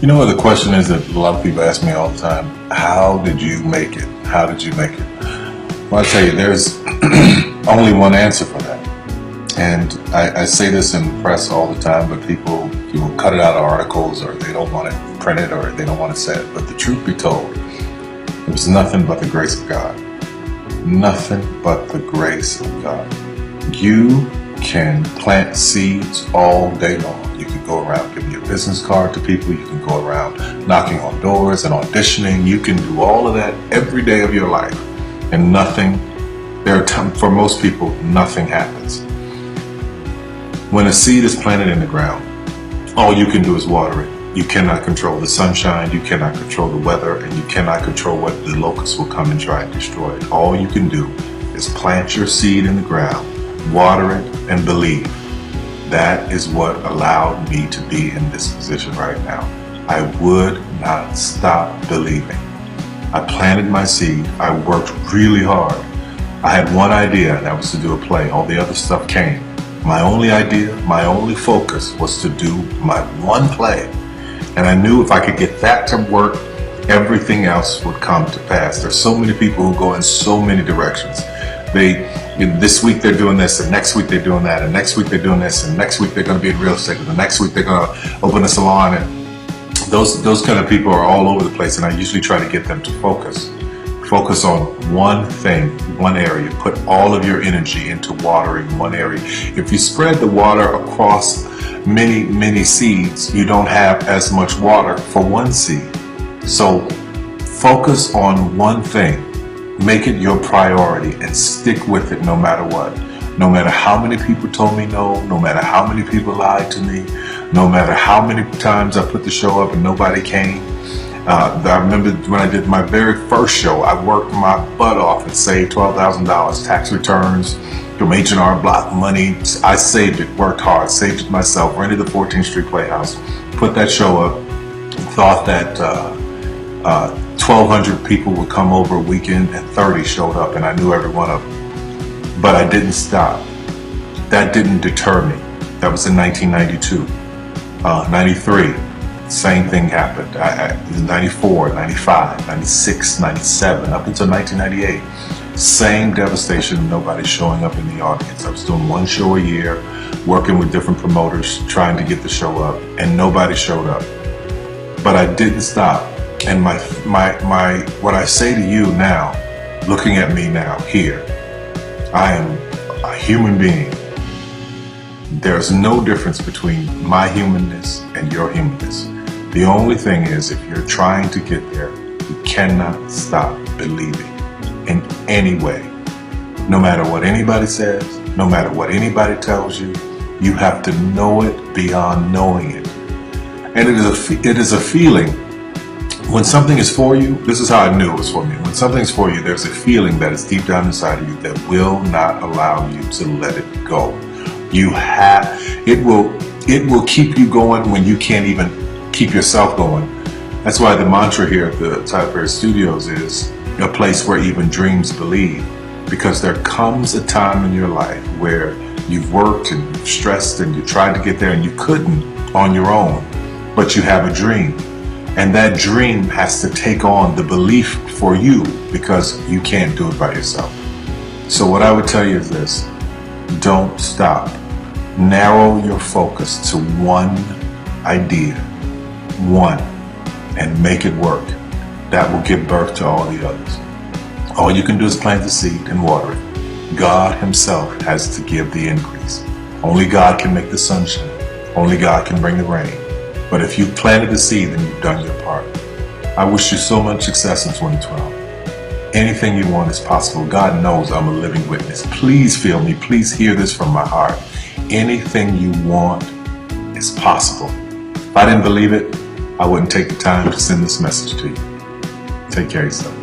You know what the question is that a lot of people ask me all the time? How did you make it? How did you make it? Well, I tell you, there's only one answer for that. And I say this in the press all the time, but people will cut it out of articles, or they don't want it printed, or they don't want to say it. But the truth be told, it was nothing but the grace of God. Nothing but the grace of God. You can plant seeds all day long. You can go around giving your business card to people. You can go around knocking on doors and auditioning. You can do all of that every day of your life. And nothing, for most people, nothing happens. When a seed is planted in the ground, all you can do is water it. You cannot control the sunshine, you cannot control the weather, and you cannot control what the locusts will come and try and destroy it. All you can do is plant your seed in the ground, water it, and believe. That is what allowed me to be in this position right now. I would not stop believing. I planted my seed. I worked really hard. I had one idea, and that was to do a play. All the other stuff came. My only idea, my only focus was to do my one play. And I knew if I could get that to work, everything else would come to pass. There's so many people who go in so many directions. This week they're doing this, and next week they're doing that, and next week they're doing this, and next week they're going to be in real estate, and the next week they're going to open a salon. And those kind of people are all over the place, and I usually try to get them to focus on one thing, one area. Put all of your energy into watering one area. If you spread the water across many seeds, you don't have as much water for one seed. So focus on one thing. Make it your priority and stick with it no matter what. No matter how many people told me no matter how many people lied to me, no matter how many times I put the show up and nobody came. I remember when I did my very first show, I worked my butt off and saved $12,000 tax returns from H&R Block money. I saved it, worked hard, saved it myself, rented the 14th Street Playhouse, put that show up, thought that 1,200 people would come over a weekend, and 30 showed up, and I knew every one of them. But I didn't stop. That didn't deter me. That was in 1992. 93, same thing happened. 94, 95, 96, 97, up until 1998. Same devastation, nobody showing up in the audience. I was doing one show a year, working with different promoters, trying to get the show up, and nobody showed up. But I didn't stop. And what I say to you now, looking at me now here, I am a human being. There's no difference between my humanness and your humanness. The only thing is, if you're trying to get there, you cannot stop believing in any way. No matter what anybody says, no matter what anybody tells you, you have to know it beyond knowing it. And it is a feeling. When something is for you, this is how I knew it was for me. When something's for you, there's a feeling that is deep down inside of you that will not allow you to let it go. It will keep you going when you can't even keep yourself going. That's why the mantra here at the Tyler Perry Studios is a place where even dreams believe. Because there comes a time in your life where you've worked and you've stressed and you tried to get there and you couldn't on your own, but you have a dream. And that dream has to take on the belief for you, because you can't do it by yourself. So what I would tell you is this: don't stop. Narrow your focus to one idea, and make it work. That will give birth to all the others. All you can do is plant the seed and water it. God Himself has to give the increase. Only God can make the sunshine. Only God can bring the rain. But if you've planted the seed, then you've done your part. I wish you so much success in 2012. Anything you want is possible. God knows I'm a living witness. Please feel me. Please hear this from my heart. Anything you want is possible. If I didn't believe it, I wouldn't take the time to send this message to you. Take care of yourself.